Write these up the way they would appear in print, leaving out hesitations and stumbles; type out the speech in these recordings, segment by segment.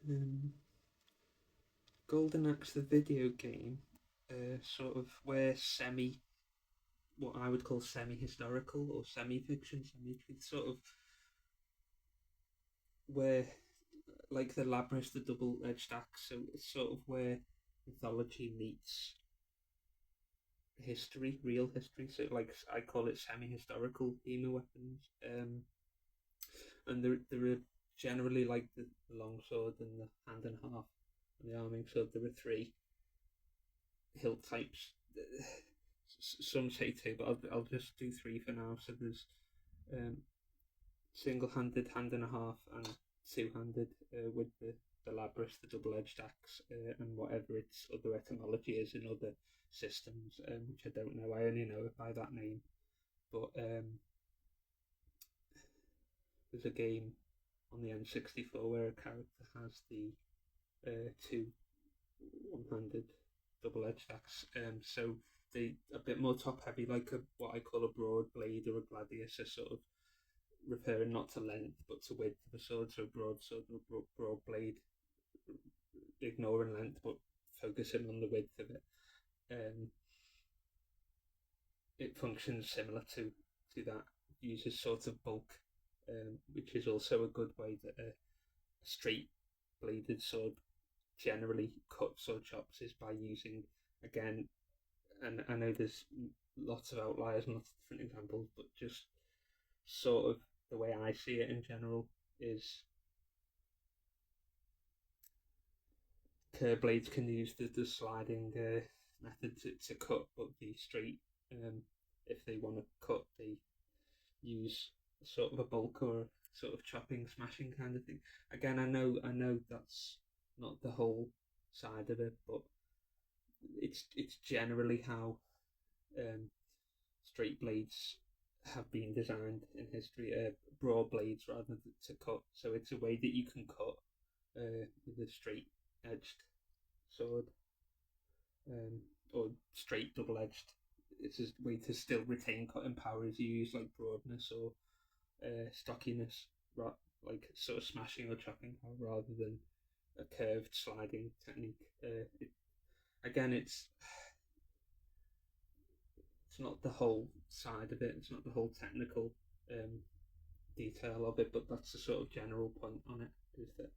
Um, Golden Axe, the video game, sort of where what I would call semi-historical or semi-fiction, semi-truth, sort of where, like the Labyrinth, the double-edged axe. So it's sort of where mythology meets history, real history. So like I call it semi-historical HEMA weapons. And there are generally like the long sword and the hand and half and the arming sword. There are three hilt types. Some say two, but I'll just do three for now. So there's um, single-handed, hand and a half, and two-handed with the Labrys, the double-edged axe, and whatever its other etymology is in other systems, which I don't know. I only know it by that name. But there's a game on the N64 where a character has the two one-handed double-edged axe. So they a bit more top-heavy, like what I call a broad blade or a gladius, are sort of referring not to length but to width of a sword. So broadsword or broad blade, ignoring length but focusing on the width of it. Um, it functions similar to that. It uses sort of bulk, which is also a good way that a straight bladed sword generally cuts or chops is by using, again, and I know there's lots of outliers and lots of different examples, but just sort of the way I see it in general is curve blades can use the sliding method to cut, but the straight, um, if they want to cut, they use sort of a bulk or sort of chopping, smashing kind of thing. Again, I know that's not the whole side of it, but it's generally how um, straight blades have been designed in history, broad blades rather than to cut. So it's a way that you can cut with a straight edged sword, or straight double edged. It's a way to still retain cutting power as you use like broadness or stockiness, like sort of smashing or chopping power rather than a curved sliding technique. Again, it's not the whole side of it. It's not the whole technical um, detail of it, but that's the sort of general point on it. Is that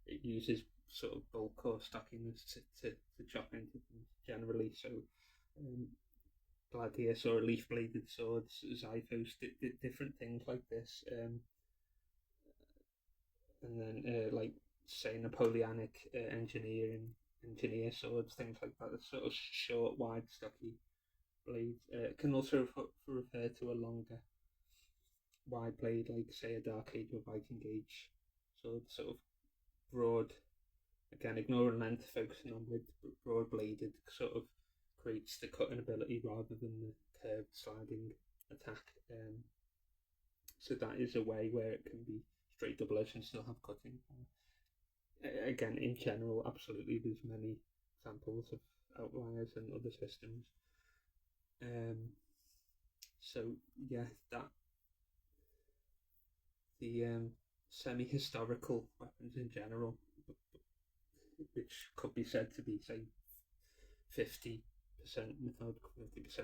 it uses sort of bulk or stockiness to chop into things generally. So um, gladius or leaf bladed swords, Xiphos, different things like this. And then like say Napoleonic engineer swords, things like that. It's sort of short, wide, stocky blades. It can also refer to a longer, wide blade, like say a Dark Age or Viking Age sword, sort of broad. Again, ignoring length, focusing on width, broad bladed, sort of creates the cutting ability rather than the curved sliding attack. So that is a way where it can be straight double edged and still have cutting. Again, in general, absolutely, there's many examples of outliers and other systems. Um, so yeah, that the semi-historical weapons in general, which could be said to be say 50% methodical, 50%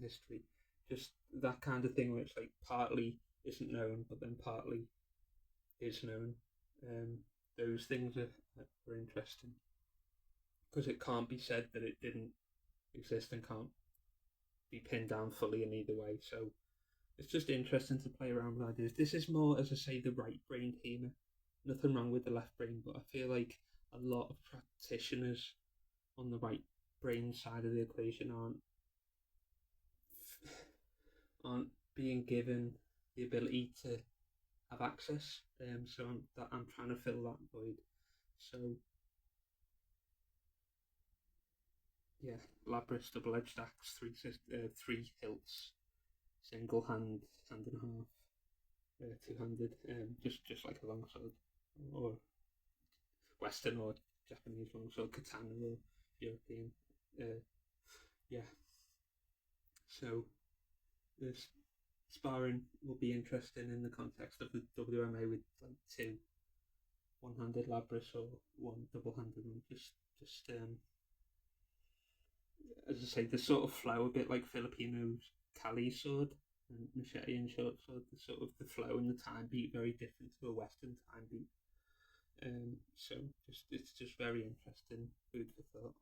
history, just that kind of thing where it's like partly isn't known, but then partly is known. Um, those things are interesting because it can't be said that it didn't exist and can't be pinned down fully in either way. So it's just interesting to play around with ideas. This is more, as I say, the right brain humor. Nothing wrong with the left brain, but I feel like a lot of practitioners on the right brain side of the equation aren't being given the ability to have access. So I'm trying to fill that void. So yeah, Labrys double edged axe, three hilts, single hand and a half, two handed, just like a longsword or Western or Japanese longsword, katana or European. Uh, yeah, so this sparring will be interesting in the context of the WMA with like two one-handed Labras or one double-handed one. Just as I say, the sort of flow a bit like Filipinos Kali sword and machete and short sword. The sort of the flow and the time beat very different to a Western time beat. So just it's just very interesting food for thought.